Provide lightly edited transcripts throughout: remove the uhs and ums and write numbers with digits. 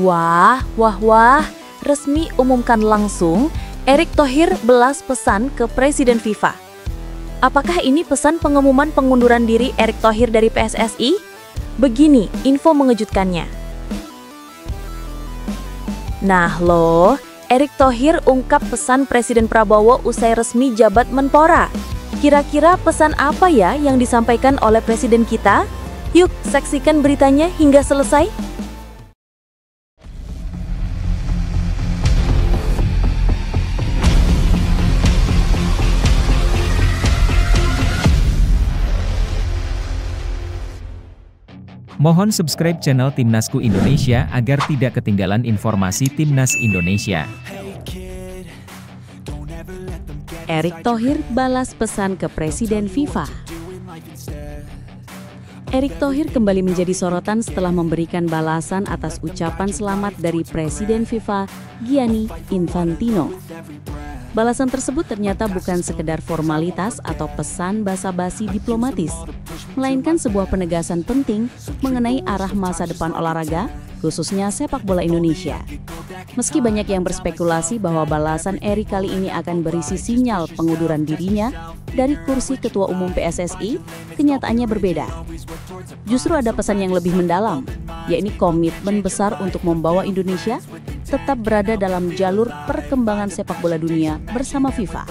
Wah, resmi umumkan langsung, Erick Thohir belas pesan ke Presiden FIFA. Apakah ini pesan pengumuman pengunduran diri Erick Thohir dari PSSI? Begini info mengejutkannya. Nah loh, Erick Thohir ungkap pesan Presiden Prabowo usai resmi jabat Menpora. Kira-kira pesan apa ya yang disampaikan oleh Presiden kita? Yuk saksikan beritanya hingga selesai. Mohon subscribe channel Timnasku Indonesia agar tidak ketinggalan informasi Timnas Indonesia. Erick Thohir balas pesan ke Presiden FIFA. Erick Thohir kembali menjadi sorotan setelah memberikan balasan atas ucapan selamat dari Presiden FIFA, Gianni Infantino. Balasan tersebut ternyata bukan sekedar formalitas atau pesan basa-basi diplomatis, melainkan sebuah penegasan penting mengenai arah masa depan olahraga, khususnya sepak bola Indonesia. Meski banyak yang berspekulasi bahwa balasan Erick kali ini akan berisi sinyal pengunduran dirinya dari kursi Ketua Umum PSSI, kenyataannya berbeda. Justru ada pesan yang lebih mendalam, yakni komitmen besar untuk membawa Indonesia tetap berada dalam jalur perkembangan sepak bola dunia bersama FIFA.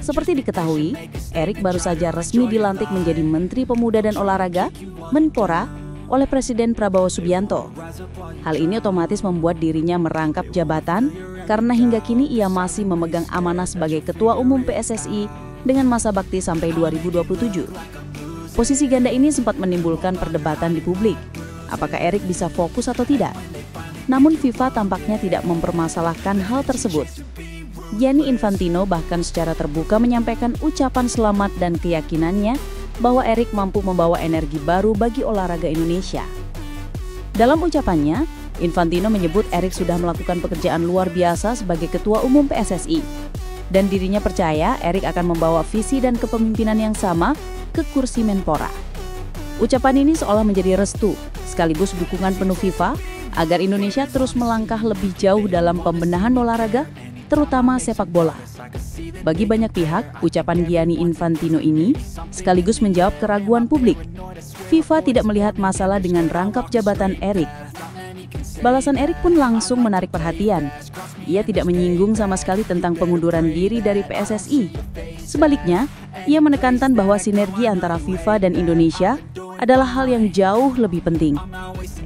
Seperti diketahui, Erick baru saja resmi dilantik menjadi Menteri Pemuda dan Olahraga, Menpora, oleh Presiden Prabowo Subianto. Hal ini otomatis membuat dirinya merangkap jabatan karena hingga kini ia masih memegang amanah sebagai Ketua Umum PSSI dengan masa bakti sampai 2027. Posisi ganda ini sempat menimbulkan perdebatan di publik. Apakah Erick bisa fokus atau tidak? Namun FIFA tampaknya tidak mempermasalahkan hal tersebut. Gianni Infantino bahkan secara terbuka menyampaikan ucapan selamat dan keyakinannya bahwa Erick mampu membawa energi baru bagi olahraga Indonesia. Dalam ucapannya, Infantino menyebut Erick sudah melakukan pekerjaan luar biasa sebagai Ketua Umum PSSI dan dirinya percaya Erick akan membawa visi dan kepemimpinan yang sama ke kursi Menpora. Ucapan ini seolah menjadi restu sekaligus dukungan penuh FIFA agar Indonesia terus melangkah lebih jauh dalam pembenahan olahraga, terutama sepak bola. Bagi banyak pihak, ucapan Gianni Infantino ini sekaligus menjawab keraguan publik. FIFA tidak melihat masalah dengan rangkap jabatan Erick. Balasan Erick pun langsung menarik perhatian. Ia tidak menyinggung sama sekali tentang pengunduran diri dari PSSI. Sebaliknya, ia menekankan bahwa sinergi antara FIFA dan Indonesia adalah hal yang jauh lebih penting.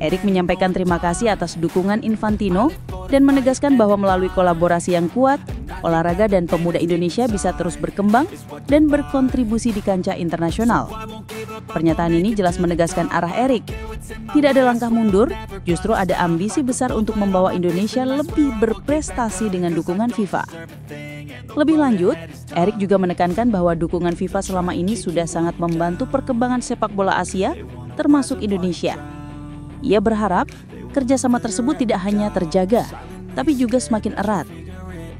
Erick menyampaikan terima kasih atas dukungan Infantino dan menegaskan bahwa melalui kolaborasi yang kuat, olahraga dan pemuda Indonesia bisa terus berkembang dan berkontribusi di kancah internasional. Pernyataan ini jelas menegaskan arah Erick. Tidak ada langkah mundur, justru ada ambisi besar untuk membawa Indonesia lebih berprestasi dengan dukungan FIFA. Lebih lanjut, Erick juga menekankan bahwa dukungan FIFA selama ini sudah sangat membantu perkembangan sepak bola Asia, termasuk Indonesia. Ia berharap kerjasama tersebut tidak hanya terjaga, tapi juga semakin erat.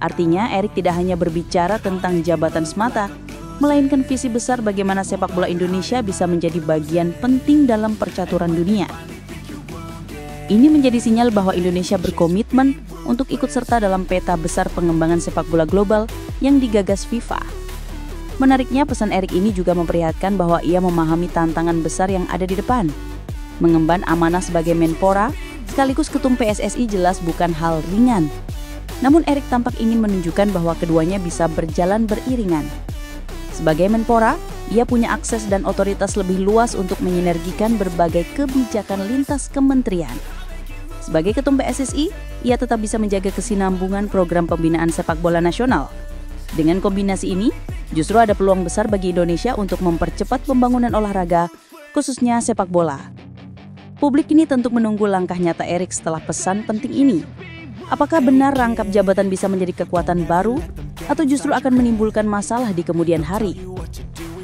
Artinya, Erick tidak hanya berbicara tentang jabatan semata, melainkan visi besar bagaimana sepak bola Indonesia bisa menjadi bagian penting dalam percaturan dunia. Ini menjadi sinyal bahwa Indonesia berkomitmen untuk ikut serta dalam peta besar pengembangan sepak bola global yang digagas FIFA. Menariknya, pesan Erick ini juga memperlihatkan bahwa ia memahami tantangan besar yang ada di depan. Mengemban amanah sebagai Menpora, sekaligus ketum PSSI jelas bukan hal ringan. Namun Erick tampak ingin menunjukkan bahwa keduanya bisa berjalan beriringan. Sebagai Menpora, ia punya akses dan otoritas lebih luas untuk menyinergikan berbagai kebijakan lintas kementerian. Sebagai ketum PSSI, ia tetap bisa menjaga kesinambungan program pembinaan sepak bola nasional. Dengan kombinasi ini, justru ada peluang besar bagi Indonesia untuk mempercepat pembangunan olahraga, khususnya sepak bola. Publik ini tentu menunggu langkah nyata Erick setelah pesan penting ini. Apakah benar rangkap jabatan bisa menjadi kekuatan baru, atau justru akan menimbulkan masalah di kemudian hari?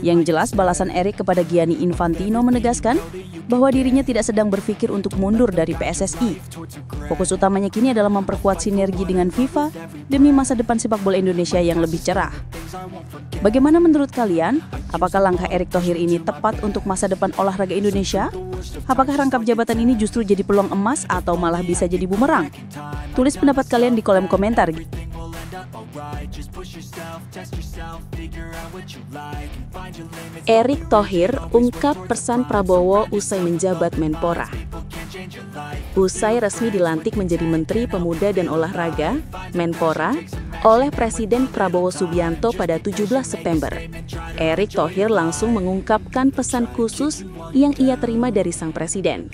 Yang jelas, balasan Erik kepada Gianni Infantino menegaskan bahwa dirinya tidak sedang berpikir untuk mundur dari PSSI. Fokus utamanya kini adalah memperkuat sinergi dengan FIFA demi masa depan sepak bola Indonesia yang lebih cerah. Bagaimana menurut kalian? Apakah langkah Erick Thohir ini tepat untuk masa depan olahraga Indonesia? Apakah rangkap jabatan ini justru jadi peluang emas atau malah bisa jadi bumerang? Tulis pendapat kalian di kolom komentar. Erick Thohir ungkap pesan Prabowo usai menjabat Menpora. Usai resmi dilantik menjadi Menteri Pemuda dan Olahraga, Menpora, oleh Presiden Prabowo Subianto pada 17 September, Erick Thohir langsung mengungkapkan pesan khusus yang ia terima dari sang presiden.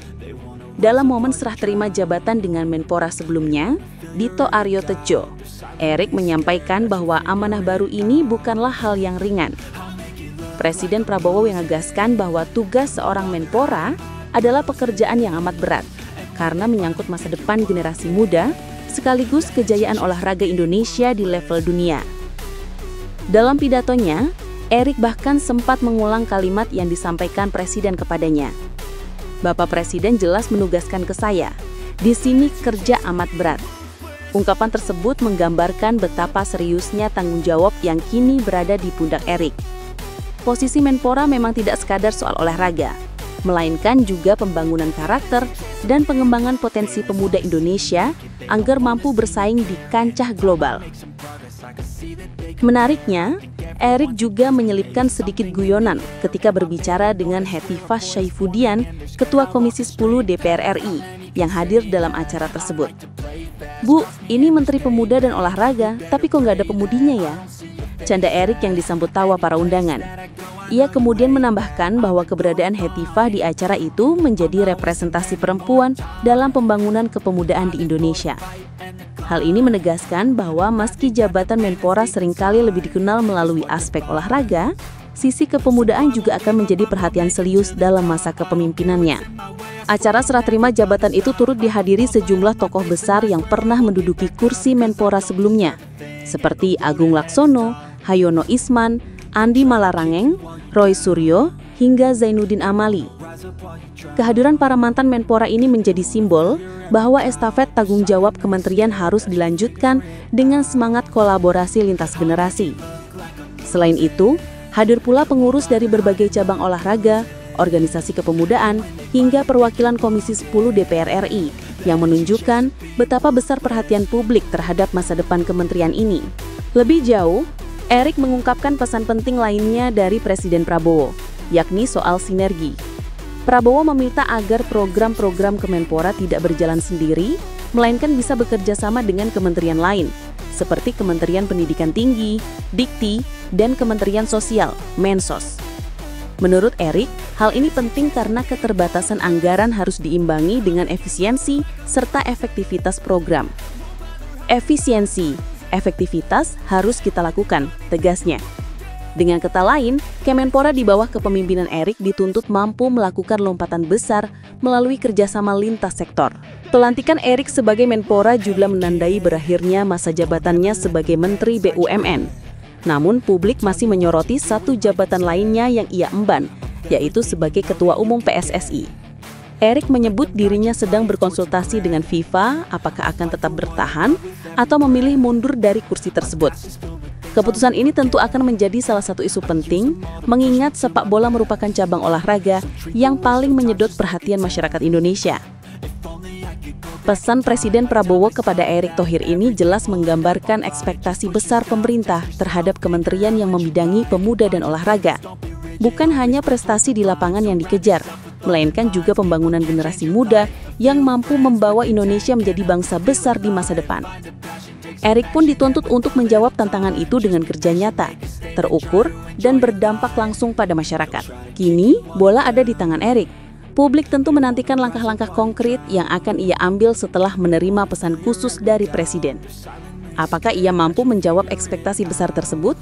Dalam momen serah terima jabatan dengan Menpora sebelumnya, Dito Aryo Tejo, Erick menyampaikan bahwa amanah baru ini bukanlah hal yang ringan. Presiden Prabowo menegaskan bahwa tugas seorang Menpora adalah pekerjaan yang amat berat, karena menyangkut masa depan generasi muda, sekaligus kejayaan olahraga Indonesia di level dunia. Dalam pidatonya, Erick bahkan sempat mengulang kalimat yang disampaikan Presiden kepadanya. Bapak Presiden jelas menugaskan ke saya, di sini kerja amat berat. Ungkapan tersebut menggambarkan betapa seriusnya tanggung jawab yang kini berada di pundak Erick. Posisi Menpora memang tidak sekadar soal olahraga, melainkan juga pembangunan karakter dan pengembangan potensi pemuda Indonesia agar mampu bersaing di kancah global. Menariknya, Erick juga menyelipkan sedikit guyonan ketika berbicara dengan Hetifah Saifudian, Ketua Komisi 10 DPR RI, yang hadir dalam acara tersebut. Bu, ini Menteri Pemuda dan Olahraga, tapi kok nggak ada pemudinya ya? Canda Erick yang disambut tawa para undangan. Ia kemudian menambahkan bahwa keberadaan Hetifah di acara itu menjadi representasi perempuan dalam pembangunan kepemudaan di Indonesia. Hal ini menegaskan bahwa meski jabatan Menpora seringkali lebih dikenal melalui aspek olahraga, sisi kepemudaan juga akan menjadi perhatian serius dalam masa kepemimpinannya. Acara serah terima jabatan itu turut dihadiri sejumlah tokoh besar yang pernah menduduki kursi Menpora sebelumnya, seperti Agung Laksono, Hayono Isman, Andi Malarangeng, Roy Suryo, hingga Zainuddin Amali. Kehadiran para mantan Menpora ini menjadi simbol bahwa estafet tanggung jawab kementerian harus dilanjutkan dengan semangat kolaborasi lintas generasi. Selain itu, hadir pula pengurus dari berbagai cabang olahraga, organisasi kepemudaan, hingga perwakilan Komisi 10 DPR RI yang menunjukkan betapa besar perhatian publik terhadap masa depan kementerian ini. Lebih jauh, Erick mengungkapkan pesan penting lainnya dari Presiden Prabowo, yakni soal sinergi. Prabowo meminta agar program-program Kemenpora tidak berjalan sendiri, melainkan bisa bekerja sama dengan kementerian lain, seperti Kementerian Pendidikan Tinggi, Dikti, dan Kementerian Sosial, Mensos. Menurut Erick, hal ini penting karena keterbatasan anggaran harus diimbangi dengan efisiensi serta efektivitas program. Efisiensi, efektivitas harus kita lakukan, tegasnya. Dengan kata lain, Kemenpora di bawah kepemimpinan Erick dituntut mampu melakukan lompatan besar melalui kerjasama lintas sektor. Pelantikan Erick sebagai Menpora juga menandai berakhirnya masa jabatannya sebagai Menteri BUMN. Namun publik masih menyoroti satu jabatan lainnya yang ia emban, yaitu sebagai Ketua Umum PSSI. Erick menyebut dirinya sedang berkonsultasi dengan FIFA apakah akan tetap bertahan atau memilih mundur dari kursi tersebut. Keputusan ini tentu akan menjadi salah satu isu penting, mengingat sepak bola merupakan cabang olahraga yang paling menyedot perhatian masyarakat Indonesia. Pesan Presiden Prabowo kepada Erick Thohir ini jelas menggambarkan ekspektasi besar pemerintah terhadap kementerian yang membidangi pemuda dan olahraga. Bukan hanya prestasi di lapangan yang dikejar, melainkan juga pembangunan generasi muda yang mampu membawa Indonesia menjadi bangsa besar di masa depan. Erick pun dituntut untuk menjawab tantangan itu dengan kerja nyata, terukur, dan berdampak langsung pada masyarakat. Kini, bola ada di tangan Erick. Publik tentu menantikan langkah-langkah konkret yang akan ia ambil setelah menerima pesan khusus dari Presiden. Apakah ia mampu menjawab ekspektasi besar tersebut?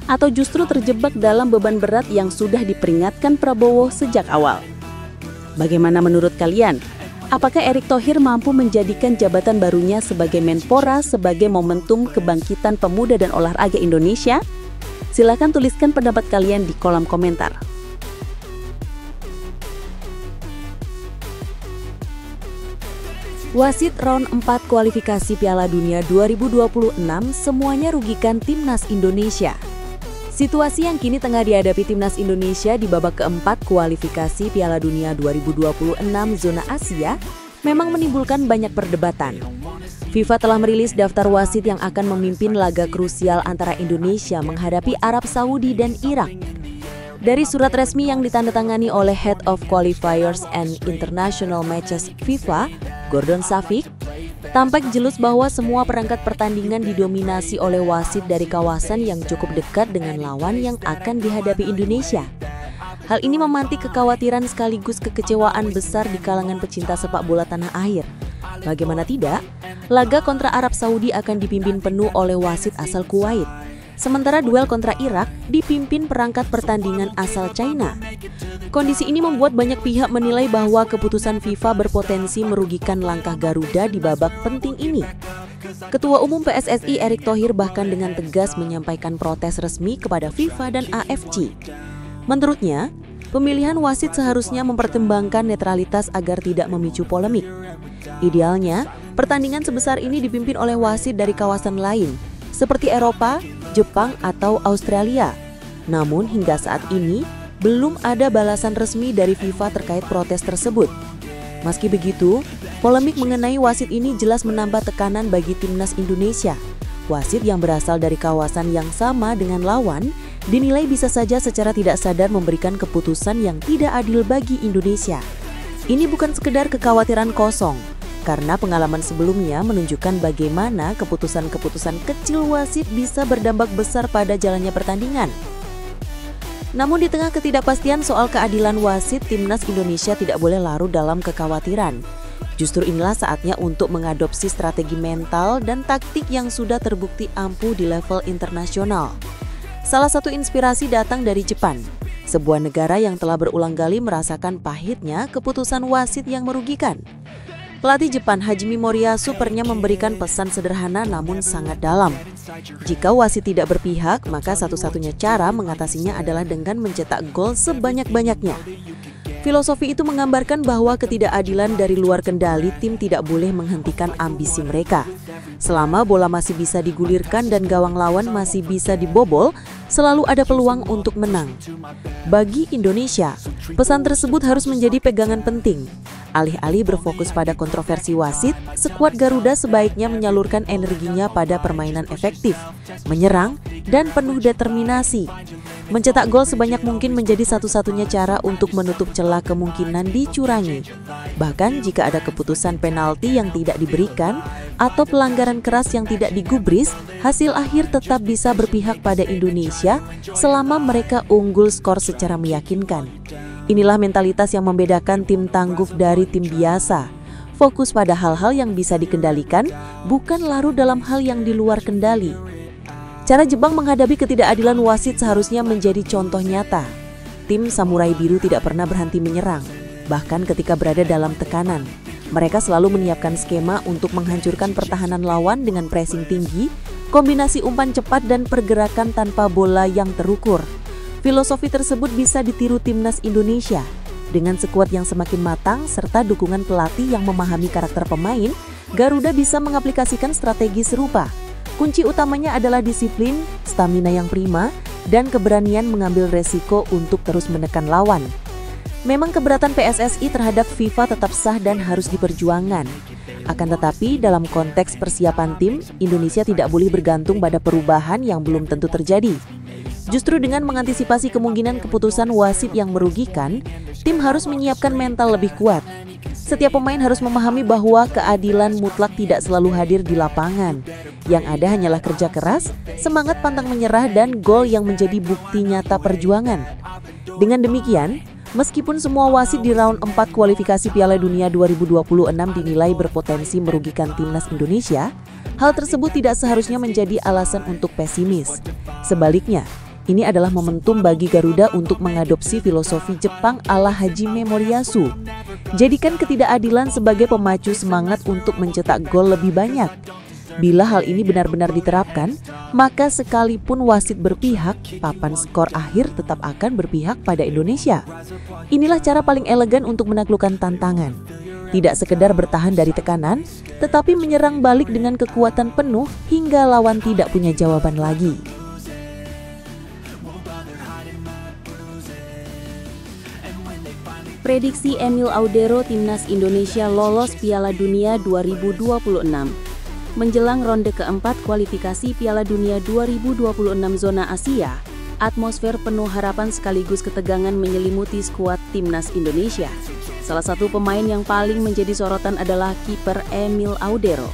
Atau justru terjebak dalam beban berat yang sudah diperingatkan Prabowo sejak awal? Bagaimana menurut kalian? Apakah Erick Thohir mampu menjadikan jabatan barunya sebagai Menpora sebagai momentum kebangkitan pemuda dan olahraga Indonesia? Silakan tuliskan pendapat kalian di kolom komentar. Wasit round 4 kualifikasi Piala Dunia 2026 semuanya rugikan Timnas Indonesia. Situasi yang kini tengah dihadapi Timnas Indonesia di babak keempat kualifikasi Piala Dunia 2026 zona Asia memang menimbulkan banyak perdebatan. FIFA telah merilis daftar wasit yang akan memimpin laga krusial antara Indonesia menghadapi Arab Saudi dan Irak. Dari surat resmi yang ditandatangani oleh Head of Qualifiers and International Matches FIFA, Gordon Safik, tampak jelas bahwa semua perangkat pertandingan didominasi oleh wasit dari kawasan yang cukup dekat dengan lawan yang akan dihadapi Indonesia. Hal ini memantik kekhawatiran sekaligus kekecewaan besar di kalangan pecinta sepak bola tanah air. Bagaimana tidak, laga kontra Arab Saudi akan dipimpin penuh oleh wasit asal Kuwait. Sementara duel kontra Irak dipimpin perangkat pertandingan asal China. Kondisi ini membuat banyak pihak menilai bahwa keputusan FIFA berpotensi merugikan langkah Garuda di babak penting ini. Ketua Umum PSSI Erick Thohir bahkan dengan tegas menyampaikan protes resmi kepada FIFA dan AFC. Menurutnya, pemilihan wasit seharusnya mempertimbangkan netralitas agar tidak memicu polemik. Idealnya, pertandingan sebesar ini dipimpin oleh wasit dari kawasan lain, seperti Eropa, Jepang, atau Australia. Namun hingga saat ini, belum ada balasan resmi dari FIFA terkait protes tersebut. Meski begitu, polemik mengenai wasit ini jelas menambah tekanan bagi Timnas Indonesia. Wasit yang berasal dari kawasan yang sama dengan lawan dinilai bisa saja secara tidak sadar memberikan keputusan yang tidak adil bagi Indonesia. Ini bukan sekedar kekhawatiran kosong, karena pengalaman sebelumnya menunjukkan bagaimana keputusan-keputusan kecil wasit bisa berdampak besar pada jalannya pertandingan. Namun di tengah ketidakpastian soal keadilan wasit, Timnas Indonesia tidak boleh larut dalam kekhawatiran. Justru inilah saatnya untuk mengadopsi strategi mental dan taktik yang sudah terbukti ampuh di level internasional. Salah satu inspirasi datang dari Jepang, sebuah negara yang telah berulang kali merasakan pahitnya keputusan wasit yang merugikan. Pelatih Jepang Hajime Moriyasu pernah memberikan pesan sederhana namun sangat dalam. Jika wasit tidak berpihak, maka satu-satunya cara mengatasinya adalah dengan mencetak gol sebanyak-banyaknya. Filosofi itu menggambarkan bahwa ketidakadilan dari luar kendali tim tidak boleh menghentikan ambisi mereka. Selama bola masih bisa digulirkan dan gawang lawan masih bisa dibobol, selalu ada peluang untuk menang. Bagi Indonesia, pesan tersebut harus menjadi pegangan penting. Alih-alih berfokus pada kontroversi wasit, skuad Garuda sebaiknya menyalurkan energinya pada permainan efektif, menyerang, dan penuh determinasi. Mencetak gol sebanyak mungkin menjadi satu-satunya cara untuk menutup celah kemungkinan dicurangi. Bahkan jika ada keputusan penalti yang tidak diberikan atau pelanggaran keras yang tidak digubris, hasil akhir tetap bisa berpihak pada Indonesia selama mereka unggul skor secara meyakinkan. Inilah mentalitas yang membedakan tim tangguh dari tim biasa. Fokus pada hal-hal yang bisa dikendalikan, bukan larut dalam hal yang di luar kendali. Cara Jepang menghadapi ketidakadilan wasit seharusnya menjadi contoh nyata. Tim Samurai Biru tidak pernah berhenti menyerang, bahkan ketika berada dalam tekanan. Mereka selalu menyiapkan skema untuk menghancurkan pertahanan lawan dengan pressing tinggi, kombinasi umpan cepat dan pergerakan tanpa bola yang terukur. Filosofi tersebut bisa ditiru Timnas Indonesia. Dengan skuad yang semakin matang serta dukungan pelatih yang memahami karakter pemain, Garuda bisa mengaplikasikan strategi serupa. Kunci utamanya adalah disiplin, stamina yang prima, dan keberanian mengambil resiko untuk terus menekan lawan. Memang keberatan PSSI terhadap FIFA tetap sah dan harus diperjuangkan. Akan tetapi dalam konteks persiapan tim, Indonesia tidak boleh bergantung pada perubahan yang belum tentu terjadi. Justru dengan mengantisipasi kemungkinan keputusan wasit yang merugikan, tim harus menyiapkan mental lebih kuat. Setiap pemain harus memahami bahwa keadilan mutlak tidak selalu hadir di lapangan. Yang ada hanyalah kerja keras, semangat pantang menyerah, dan gol yang menjadi bukti nyata perjuangan. Dengan demikian, meskipun semua wasit di round 4 kualifikasi Piala Dunia 2026 dinilai berpotensi merugikan Timnas Indonesia, hal tersebut tidak seharusnya menjadi alasan untuk pesimis. Sebaliknya, ini adalah momentum bagi Garuda untuk mengadopsi filosofi Jepang ala Hajime Moriyasu. Jadikan ketidakadilan sebagai pemacu semangat untuk mencetak gol lebih banyak. Bila hal ini benar-benar diterapkan, maka sekalipun wasit berpihak, papan skor akhir tetap akan berpihak pada Indonesia. Inilah cara paling elegan untuk menaklukkan tantangan. Tidak sekedar bertahan dari tekanan, tetapi menyerang balik dengan kekuatan penuh hingga lawan tidak punya jawaban lagi. Prediksi Emil Audero Timnas Indonesia lolos Piala Dunia 2026. Menjelang ronde keempat kualifikasi Piala Dunia 2026 zona Asia, atmosfer penuh harapan sekaligus ketegangan menyelimuti skuad Timnas Indonesia. Salah satu pemain yang paling menjadi sorotan adalah kiper Emil Audero.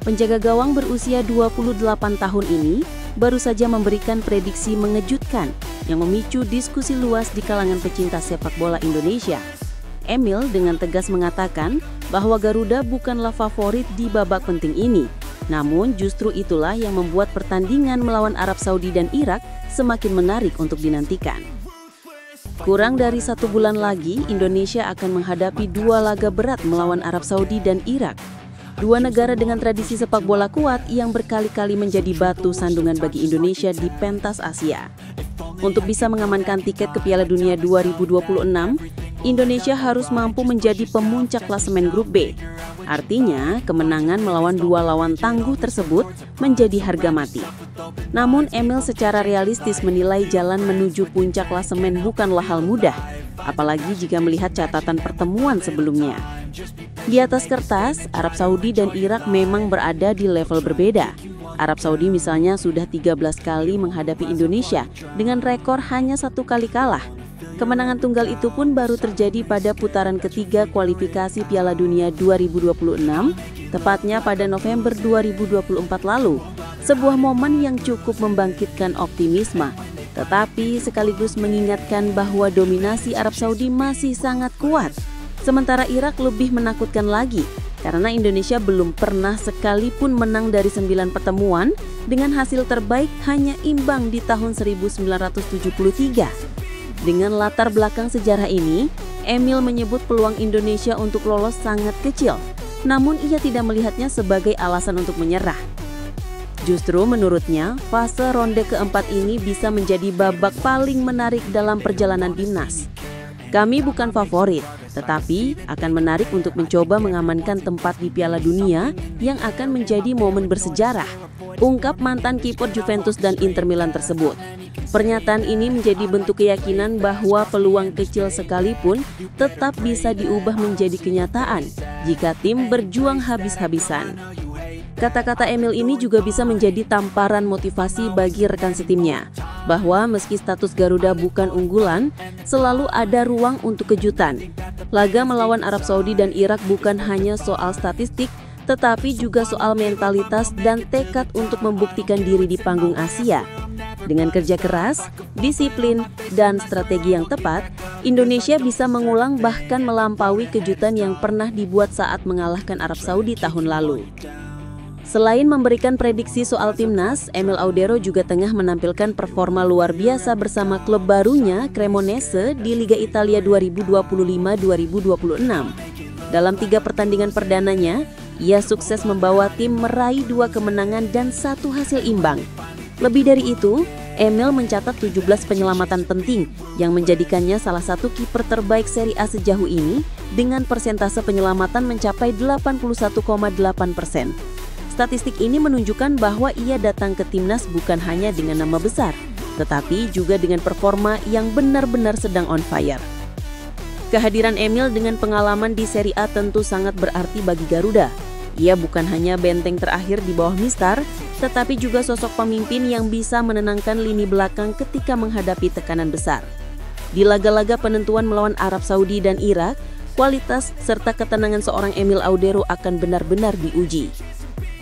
Penjaga gawang berusia 28 tahun ini baru saja memberikan prediksi mengejutkan yang memicu diskusi luas di kalangan pecinta sepak bola Indonesia. Emil dengan tegas mengatakan bahwa Garuda bukanlah favorit di babak penting ini. Namun justru itulah yang membuat pertandingan melawan Arab Saudi dan Irak semakin menarik untuk dinantikan. Kurang dari 1 bulan lagi, Indonesia akan menghadapi 2 laga berat melawan Arab Saudi dan Irak. 2 negara dengan tradisi sepak bola kuat yang berkali-kali menjadi batu sandungan bagi Indonesia di pentas Asia. Untuk bisa mengamankan tiket ke Piala Dunia 2026, Indonesia harus mampu menjadi pemuncak klasemen grup B. Artinya, kemenangan melawan 2 lawan tangguh tersebut menjadi harga mati. Namun, Emil secara realistis menilai jalan menuju puncak klasemen bukanlah hal mudah, apalagi jika melihat catatan pertemuan sebelumnya. Di atas kertas, Arab Saudi dan Irak memang berada di level berbeda. Arab Saudi misalnya sudah 13 kali menghadapi Indonesia dengan rekor hanya 1 kali kalah. Kemenangan tunggal itu pun baru terjadi pada putaran ketiga kualifikasi Piala Dunia 2026, tepatnya pada November 2024 lalu. Sebuah momen yang cukup membangkitkan optimisme, tetapi sekaligus mengingatkan bahwa dominasi Arab Saudi masih sangat kuat. Sementara Irak lebih menakutkan lagi, karena Indonesia belum pernah sekalipun menang dari 9 pertemuan dengan hasil terbaik hanya imbang di tahun 1973. Dengan latar belakang sejarah ini, Emil menyebut peluang Indonesia untuk lolos sangat kecil, namun ia tidak melihatnya sebagai alasan untuk menyerah. Justru menurutnya, fase ronde keempat ini bisa menjadi babak paling menarik dalam perjalanan timnas. Kami bukan favorit, tetapi akan menarik untuk mencoba mengamankan tempat di Piala Dunia yang akan menjadi momen bersejarah, ungkap mantan kiper Juventus dan Inter Milan tersebut. Pernyataan ini menjadi bentuk keyakinan bahwa peluang kecil sekalipun tetap bisa diubah menjadi kenyataan jika tim berjuang habis-habisan. Kata-kata Emil ini juga bisa menjadi tamparan motivasi bagi rekan setimnya, bahwa meski status Garuda bukan unggulan, selalu ada ruang untuk kejutan. Laga melawan Arab Saudi dan Irak bukan hanya soal statistik, tetapi juga soal mentalitas dan tekad untuk membuktikan diri di panggung Asia. Dengan kerja keras, disiplin, dan strategi yang tepat, Indonesia bisa mengulang bahkan melampaui kejutan yang pernah dibuat saat mengalahkan Arab Saudi tahun lalu. Selain memberikan prediksi soal timnas, Emil Audero juga tengah menampilkan performa luar biasa bersama klub barunya Cremonese di Liga Italia 2025-2026. Dalam 3 pertandingan perdananya, ia sukses membawa tim meraih 2 kemenangan dan 1 hasil imbang. Lebih dari itu, Emil mencatat 17 penyelamatan penting yang menjadikannya salah satu kiper terbaik Serie A sejauh ini dengan persentase penyelamatan mencapai 81,8%. Statistik ini menunjukkan bahwa ia datang ke timnas bukan hanya dengan nama besar, tetapi juga dengan performa yang benar-benar sedang on fire. Kehadiran Emil dengan pengalaman di Serie A tentu sangat berarti bagi Garuda. Ia bukan hanya benteng terakhir di bawah Mistar, tetapi juga sosok pemimpin yang bisa menenangkan lini belakang ketika menghadapi tekanan besar. Di laga-laga penentuan melawan Arab Saudi dan Irak, kualitas serta ketenangan seorang Emil Audero akan benar-benar diuji.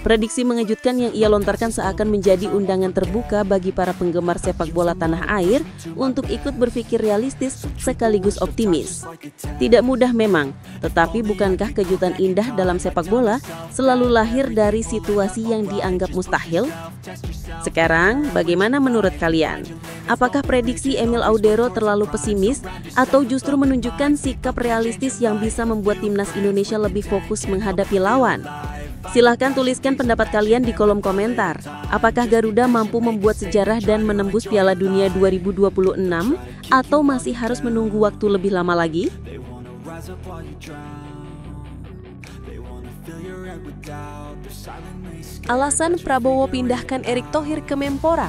Prediksi mengejutkan yang ia lontarkan seakan menjadi undangan terbuka bagi para penggemar sepak bola tanah air untuk ikut berpikir realistis sekaligus optimis. Tidak mudah memang, tetapi bukankah kejutan indah dalam sepak bola selalu lahir dari situasi yang dianggap mustahil? Sekarang, bagaimana menurut kalian? Apakah prediksi Emil Audero terlalu pesimis atau justru menunjukkan sikap realistis yang bisa membuat timnas Indonesia lebih fokus menghadapi lawan? Silahkan tuliskan pendapat kalian di kolom komentar. Apakah Garuda mampu membuat sejarah dan menembus Piala Dunia 2026 atau masih harus menunggu waktu lebih lama lagi? Alasan Prabowo pindahkan Erick Thohir ke Menpora.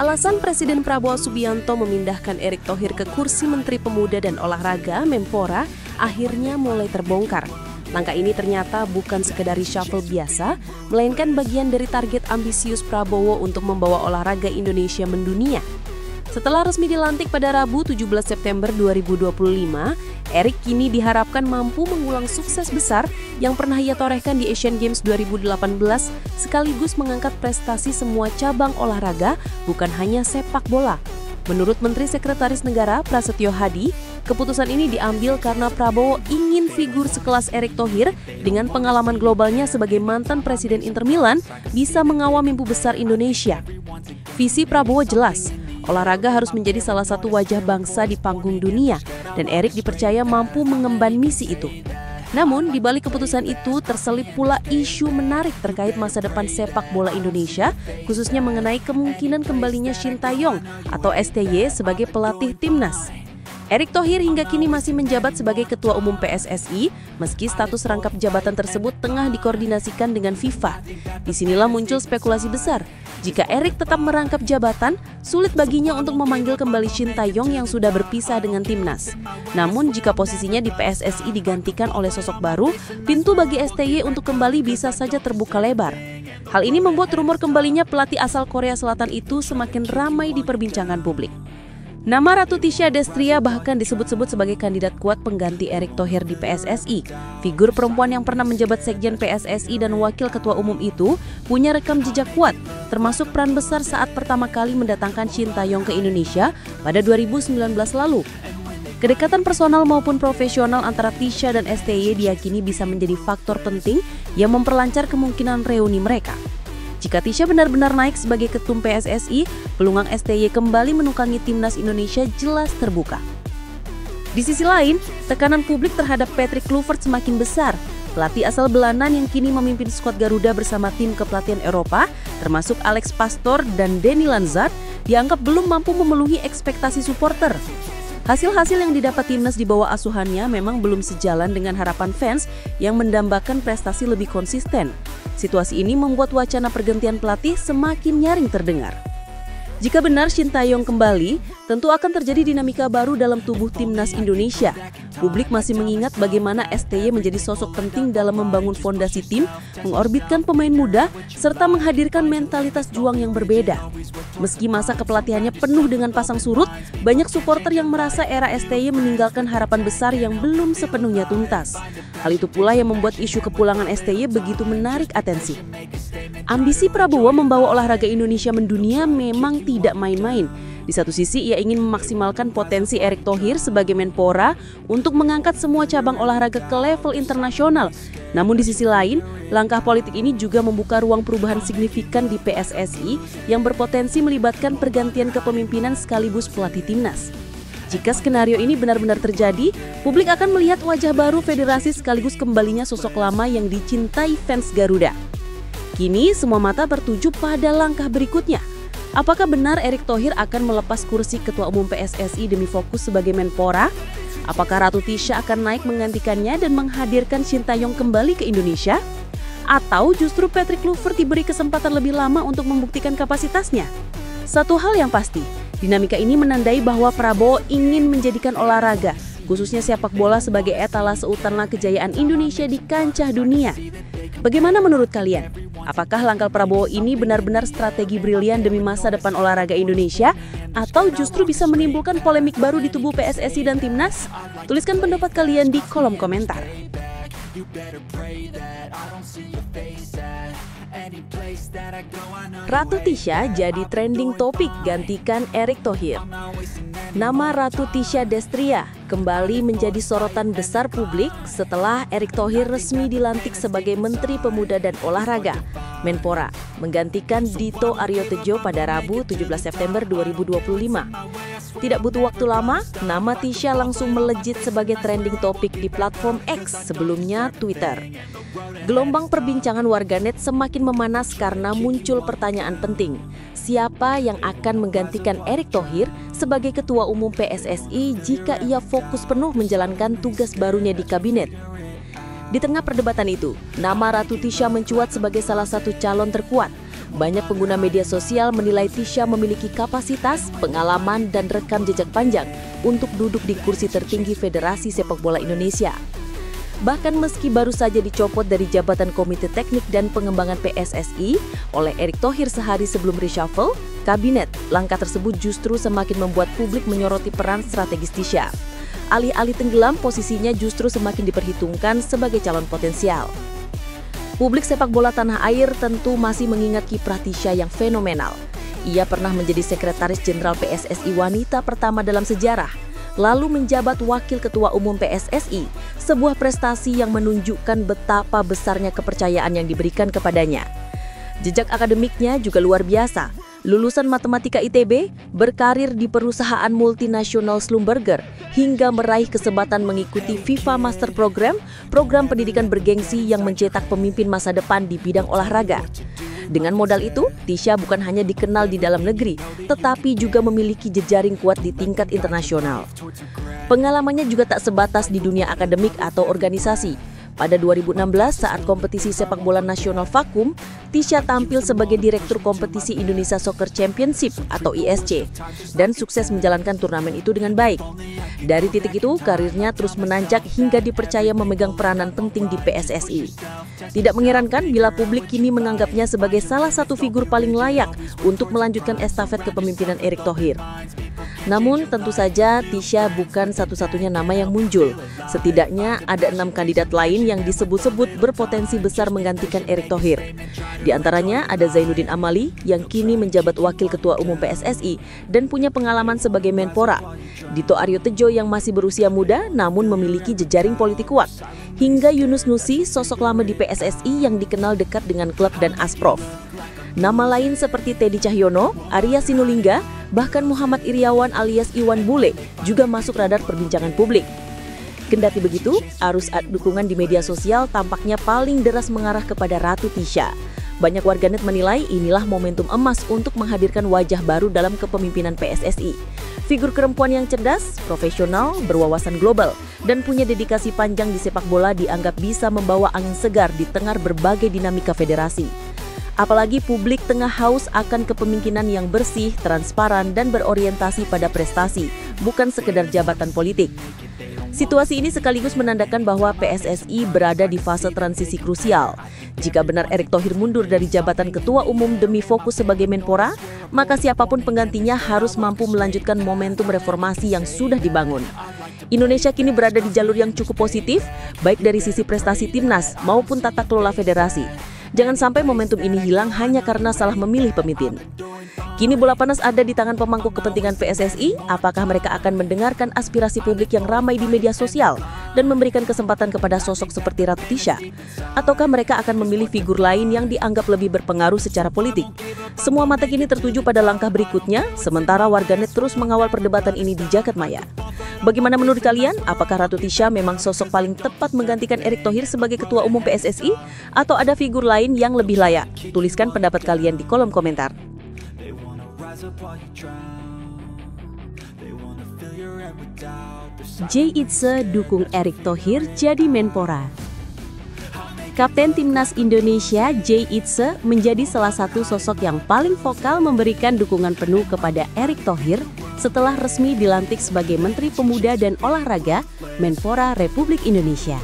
Alasan Presiden Prabowo Subianto memindahkan Erick Thohir ke kursi Menteri Pemuda dan Olahraga Menpora akhirnya mulai terbongkar. Langkah ini ternyata bukan sekedar reshuffle biasa, melainkan bagian dari target ambisius Prabowo untuk membawa olahraga Indonesia mendunia. Setelah resmi dilantik pada Rabu 17 September 2025, Erick kini diharapkan mampu mengulang sukses besar yang pernah ia torehkan di Asian Games 2018, sekaligus mengangkat prestasi semua cabang olahraga, bukan hanya sepak bola. Menurut Menteri Sekretaris Negara Prasetyo Hadi, keputusan ini diambil karena Prabowo ingin figur sekelas Erick Thohir dengan pengalaman globalnya sebagai mantan Presiden Inter Milan bisa mengawal mimpi besar Indonesia. Visi Prabowo jelas, olahraga harus menjadi salah satu wajah bangsa di panggung dunia, dan Erick dipercaya mampu mengemban misi itu. Namun, di balik keputusan itu terselip pula isu menarik terkait masa depan sepak bola Indonesia, khususnya mengenai kemungkinan kembalinya Shin Tae-yong atau STY sebagai pelatih timnas. Erick Thohir hingga kini masih menjabat sebagai Ketua Umum PSSI, meski status rangkap jabatan tersebut tengah dikoordinasikan dengan FIFA. Disinilah muncul spekulasi besar. Jika Erick tetap merangkap jabatan, sulit baginya untuk memanggil kembali Shin Tae-yong yang sudah berpisah dengan timnas. Namun jika posisinya di PSSI digantikan oleh sosok baru, pintu bagi STY untuk kembali bisa saja terbuka lebar. Hal ini membuat rumor kembalinya pelatih asal Korea Selatan itu semakin ramai diperbincangkan publik. Nama Ratu Tisha Destria bahkan disebut-sebut sebagai kandidat kuat pengganti Erick Thohir di PSSI. Figur perempuan yang pernah menjabat sekjen PSSI dan wakil ketua umum itu punya rekam jejak kuat, termasuk peran besar saat pertama kali mendatangkan Shin Tae-yong ke Indonesia pada 2019 lalu. Kedekatan personal maupun profesional antara Tisha dan STY diyakini bisa menjadi faktor penting yang memperlancar kemungkinan reuni mereka. Jika Tisha benar-benar naik sebagai ketum PSSI, peluang STY kembali menukangi timnas Indonesia jelas terbuka. Di sisi lain, tekanan publik terhadap Patrick Kluivert semakin besar. Pelatih asal Belanda yang kini memimpin skuad Garuda bersama tim kepelatihan Eropa, termasuk Alex Pastoor dan Danny Lanzard, dianggap belum mampu memenuhi ekspektasi supporter. Hasil-hasil yang didapat timnas di bawah asuhannya memang belum sejalan dengan harapan fans yang mendambakan prestasi lebih konsisten. Situasi ini membuat wacana pergantian pelatih semakin nyaring terdengar. Jika benar Shin Tae-yong kembali, tentu akan terjadi dinamika baru dalam tubuh timnas Indonesia. Publik masih mengingat bagaimana STY menjadi sosok penting dalam membangun fondasi tim, mengorbitkan pemain muda, serta menghadirkan mentalitas juang yang berbeda. Meski masa kepelatihannya penuh dengan pasang surut, banyak supporter yang merasa era STY meninggalkan harapan besar yang belum sepenuhnya tuntas. Hal itu pula yang membuat isu kepulangan STY begitu menarik atensi. Ambisi Prabowo membawa olahraga Indonesia mendunia memang tidak main-main. Di satu sisi, ia ingin memaksimalkan potensi Erick Thohir sebagai Menpora untuk mengangkat semua cabang olahraga ke level internasional. Namun di sisi lain, langkah politik ini juga membuka ruang perubahan signifikan di PSSI yang berpotensi melibatkan pergantian kepemimpinan sekaligus pelatih timnas. Jika skenario ini benar-benar terjadi, publik akan melihat wajah baru federasi sekaligus kembalinya sosok lama yang dicintai fans Garuda. Kini semua mata tertuju pada langkah berikutnya. Apakah benar Erick Thohir akan melepas kursi Ketua Umum PSSI demi fokus sebagai Menpora? Apakah Ratu Tisha akan naik menggantikannya dan menghadirkan Shin Tae-yong kembali ke Indonesia? Atau justru Patrick Kluivert diberi kesempatan lebih lama untuk membuktikan kapasitasnya? Satu hal yang pasti, dinamika ini menandai bahwa Prabowo ingin menjadikan olahraga, khususnya sepak bola sebagai etalase utama kejayaan Indonesia di kancah dunia. Bagaimana menurut kalian? Apakah langkah Prabowo ini benar-benar strategi brilian demi masa depan olahraga Indonesia? Atau justru bisa menimbulkan polemik baru di tubuh PSSI dan Timnas? Tuliskan pendapat kalian di kolom komentar. Ratu Tisha jadi trending topik gantikan Erick Thohir. Nama Ratu Tisha Destria kembali menjadi sorotan besar publik setelah Erick Thohir resmi dilantik sebagai Menteri Pemuda dan Olahraga, Menpora, menggantikan Dito Aryo Tejo pada Rabu 17 September 2025. Tidak butuh waktu lama, nama Tisha langsung melejit sebagai trending topik di platform X, sebelumnya Twitter. Gelombang perbincangan warganet semakin memanas karena muncul pertanyaan penting. Siapa yang akan menggantikan Erick Thohir sebagai Ketua Umum PSSI jika ia fokus penuh menjalankan tugas barunya di kabinet? Di tengah perdebatan itu, nama Ratu Tisha mencuat sebagai salah satu calon terkuat. Banyak pengguna media sosial menilai Tisha memiliki kapasitas, pengalaman, dan rekam jejak panjang untuk duduk di kursi tertinggi Federasi Sepak Bola Indonesia. Bahkan meski baru saja dicopot dari jabatan Komite Teknik dan Pengembangan PSSI oleh Erick Thohir sehari sebelum reshuffle kabinet, langkah tersebut justru semakin membuat publik menyoroti peran strategis Tisha. Alih-alih tenggelam, posisinya justru semakin diperhitungkan sebagai calon potensial. Publik sepak bola tanah air tentu masih mengingat kiprah Tisha yang fenomenal. Ia pernah menjadi Sekretaris Jenderal PSSI wanita pertama dalam sejarah, lalu menjabat Wakil Ketua Umum PSSI, sebuah prestasi yang menunjukkan betapa besarnya kepercayaan yang diberikan kepadanya. Jejak akademiknya juga luar biasa. Lulusan Matematika ITB, berkarir di perusahaan multinasional Schlumberger, hingga meraih kesempatan mengikuti FIFA Master Program, program pendidikan bergengsi yang mencetak pemimpin masa depan di bidang olahraga. Dengan modal itu, Tisha bukan hanya dikenal di dalam negeri, tetapi juga memiliki jejaring kuat di tingkat internasional. Pengalamannya juga tak sebatas di dunia akademik atau organisasi. Pada 2016, saat kompetisi sepak bola nasional vakum, Tisha tampil sebagai Direktur Kompetisi Indonesia Soccer Championship atau ISC dan sukses menjalankan turnamen itu dengan baik. Dari titik itu, karirnya terus menanjak hingga dipercaya memegang peranan penting di PSSI. Tidak mengherankan bila publik kini menganggapnya sebagai salah satu figur paling layak untuk melanjutkan estafet kepemimpinan Erick Thohir. Namun tentu saja Tisha bukan satu-satunya nama yang muncul. Setidaknya ada 6 kandidat lain yang disebut-sebut berpotensi besar menggantikan Erick Thohir. Di antaranya ada Zainuddin Amali yang kini menjabat Wakil Ketua Umum PSSI dan punya pengalaman sebagai Menpora. Dito Aryo Tejo yang masih berusia muda namun memiliki jejaring politik kuat. Hingga Yunus Nusi, sosok lama di PSSI yang dikenal dekat dengan klub dan Asprof. Nama lain seperti Teddy Cahyono, Arya Sinulinga, bahkan Muhammad Iriawan alias Iwan Bule juga masuk radar perbincangan publik. Kendati begitu, arus dukungan di media sosial tampaknya paling deras mengarah kepada Ratu Tisha. Banyak warganet menilai inilah momentum emas untuk menghadirkan wajah baru dalam kepemimpinan PSSI. Figur perempuan yang cerdas, profesional, berwawasan global, dan punya dedikasi panjang di sepak bola dianggap bisa membawa angin segar di tengah berbagai dinamika federasi. Apalagi publik tengah haus akan kepemimpinan yang bersih, transparan, dan berorientasi pada prestasi, bukan sekedar jabatan politik. Situasi ini sekaligus menandakan bahwa PSSI berada di fase transisi krusial. Jika benar Erick Thohir mundur dari jabatan Ketua Umum demi fokus sebagai Menpora, maka siapapun penggantinya harus mampu melanjutkan momentum reformasi yang sudah dibangun. Indonesia kini berada di jalur yang cukup positif, baik dari sisi prestasi timnas maupun tata kelola federasi. Jangan sampai momentum ini hilang hanya karena salah memilih pemimpin. Kini bola panas ada di tangan pemangku kepentingan PSSI. Apakah mereka akan mendengarkan aspirasi publik yang ramai di media sosial dan memberikan kesempatan kepada sosok seperti Ratu Tisha? Ataukah mereka akan memilih figur lain yang dianggap lebih berpengaruh secara politik? Semua mata kini tertuju pada langkah berikutnya, sementara warganet terus mengawal perdebatan ini di jagat maya. Bagaimana menurut kalian? Apakah Ratu Tisha memang sosok paling tepat menggantikan Erick Thohir sebagai Ketua Umum PSSI? Atau ada figur lain yang lebih layak? Tuliskan pendapat kalian di kolom komentar. Jay Itse dukung Erick Thohir jadi Menpora. Kapten Timnas Indonesia Jay Itse menjadi salah satu sosok yang paling vokal memberikan dukungan penuh kepada Erick Thohir setelah resmi dilantik sebagai Menteri Pemuda dan Olahraga Menpora Republik Indonesia.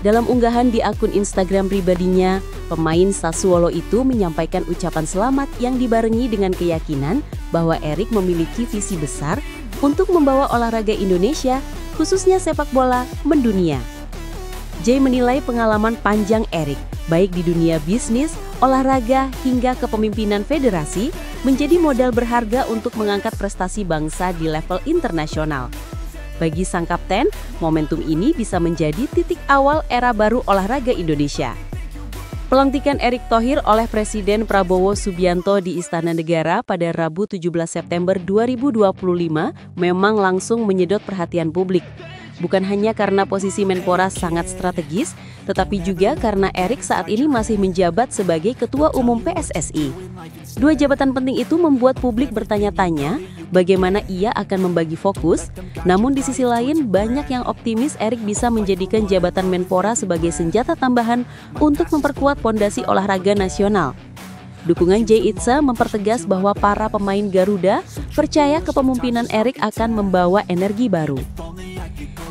Dalam unggahan di akun Instagram pribadinya, pemain Sassuolo itu menyampaikan ucapan selamat yang dibarengi dengan keyakinan bahwa Erick memiliki visi besar untuk membawa olahraga Indonesia, khususnya sepak bola, mendunia. Jay menilai pengalaman panjang Erick, baik di dunia bisnis, olahraga, hingga kepemimpinan federasi, menjadi modal berharga untuk mengangkat prestasi bangsa di level internasional. Bagi sang kapten, momentum ini bisa menjadi titik awal era baru olahraga Indonesia. Pelantikan Erick Thohir oleh Presiden Prabowo Subianto di Istana Negara pada Rabu 17 September 2025 memang langsung menyedot perhatian publik. Bukan hanya karena posisi Menpora sangat strategis, tetapi juga karena Erick saat ini masih menjabat sebagai Ketua Umum PSSI. Dua jabatan penting itu membuat publik bertanya-tanya bagaimana ia akan membagi fokus, namun di sisi lain banyak yang optimis Erick bisa menjadikan jabatan Menpora sebagai senjata tambahan untuk memperkuat pondasi olahraga nasional. Dukungan Jay Itse mempertegas bahwa para pemain Garuda percaya kepemimpinan Erick akan membawa energi baru.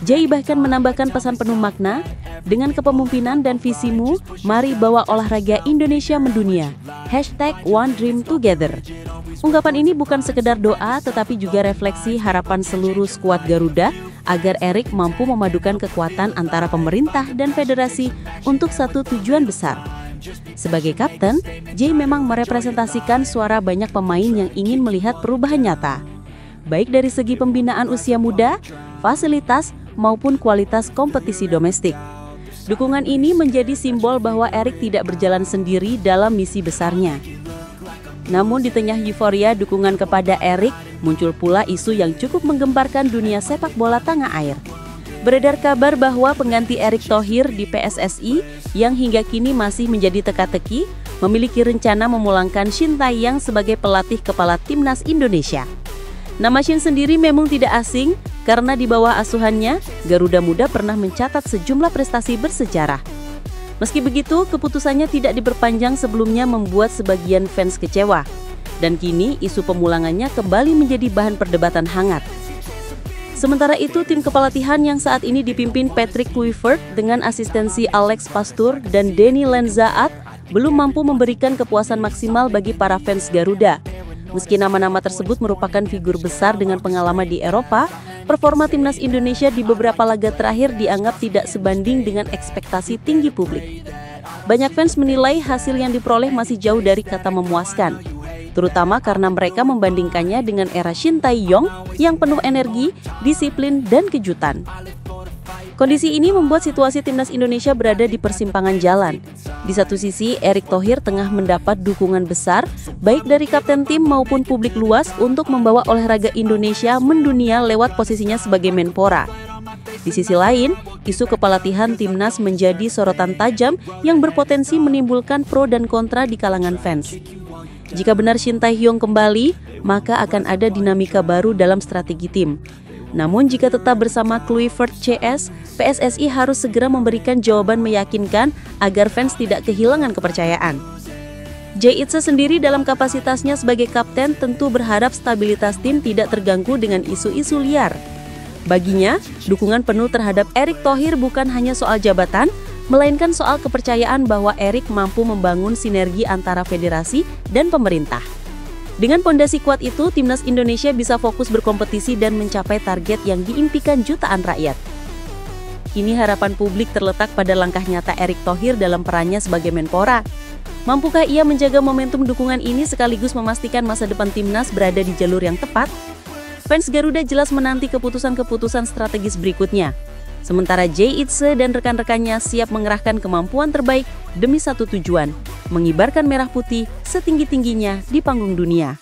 Jay bahkan menambahkan pesan penuh makna, dengan kepemimpinan dan visimu, mari bawa olahraga Indonesia mendunia. #OneDreamTogether. Ungkapan ini bukan sekedar doa, tetapi juga refleksi harapan seluruh skuad Garuda agar Erick mampu memadukan kekuatan antara pemerintah dan federasi untuk satu tujuan besar. Sebagai kapten, Jay memang merepresentasikan suara banyak pemain yang ingin melihat perubahan nyata, baik dari segi pembinaan usia muda, fasilitas, maupun kualitas kompetisi domestik. Dukungan ini menjadi simbol bahwa Erick tidak berjalan sendiri dalam misi besarnya. Namun di tengah euforia dukungan kepada Erick, muncul pula isu yang cukup menggemparkan dunia sepak bola tanah air. Beredar kabar bahwa pengganti Erick Thohir di PSSI yang hingga kini masih menjadi teka-teki, memiliki rencana memulangkan Shin Tae-yong sebagai pelatih kepala timnas Indonesia. Nama Shin sendiri memang tidak asing karena di bawah asuhannya, Garuda Muda pernah mencatat sejumlah prestasi bersejarah. Meski begitu, keputusannya tidak diperpanjang sebelumnya membuat sebagian fans kecewa. Dan kini isu pemulangannya kembali menjadi bahan perdebatan hangat. Sementara itu, tim kepelatihan yang saat ini dipimpin Patrick Kluivert dengan asistensi Alex Pastoor dan Denny Lenzaat belum mampu memberikan kepuasan maksimal bagi para fans Garuda. Meski nama-nama tersebut merupakan figur besar dengan pengalaman di Eropa, performa timnas Indonesia di beberapa laga terakhir dianggap tidak sebanding dengan ekspektasi tinggi publik. Banyak fans menilai hasil yang diperoleh masih jauh dari kata memuaskan, terutama karena mereka membandingkannya dengan era Shin Tae-yong yang penuh energi, disiplin, dan kejutan. Kondisi ini membuat situasi timnas Indonesia berada di persimpangan jalan. Di satu sisi, Erick Thohir tengah mendapat dukungan besar, baik dari kapten tim maupun publik luas untuk membawa olahraga Indonesia mendunia lewat posisinya sebagai Menpora. Di sisi lain, isu kepelatihan timnas menjadi sorotan tajam yang berpotensi menimbulkan pro dan kontra di kalangan fans. Jika benar Shin Tae-yong kembali, maka akan ada dinamika baru dalam strategi tim. Namun jika tetap bersama Kluivert CS, PSSI harus segera memberikan jawaban meyakinkan agar fans tidak kehilangan kepercayaan. Jay Itse sendiri dalam kapasitasnya sebagai kapten tentu berharap stabilitas tim tidak terganggu dengan isu-isu liar. Baginya, dukungan penuh terhadap Erick Thohir bukan hanya soal jabatan, melainkan soal kepercayaan bahwa Erick mampu membangun sinergi antara federasi dan pemerintah. Dengan pondasi kuat itu, timnas Indonesia bisa fokus berkompetisi dan mencapai target yang diimpikan jutaan rakyat. Kini harapan publik terletak pada langkah nyata Erick Thohir dalam perannya sebagai Menpora. Mampukah ia menjaga momentum dukungan ini sekaligus memastikan masa depan timnas berada di jalur yang tepat? Fans Garuda jelas menanti keputusan-keputusan strategis berikutnya. Sementara Jay Itse dan rekan-rekannya siap mengerahkan kemampuan terbaik demi satu tujuan, mengibarkan merah putih setinggi-tingginya di panggung dunia.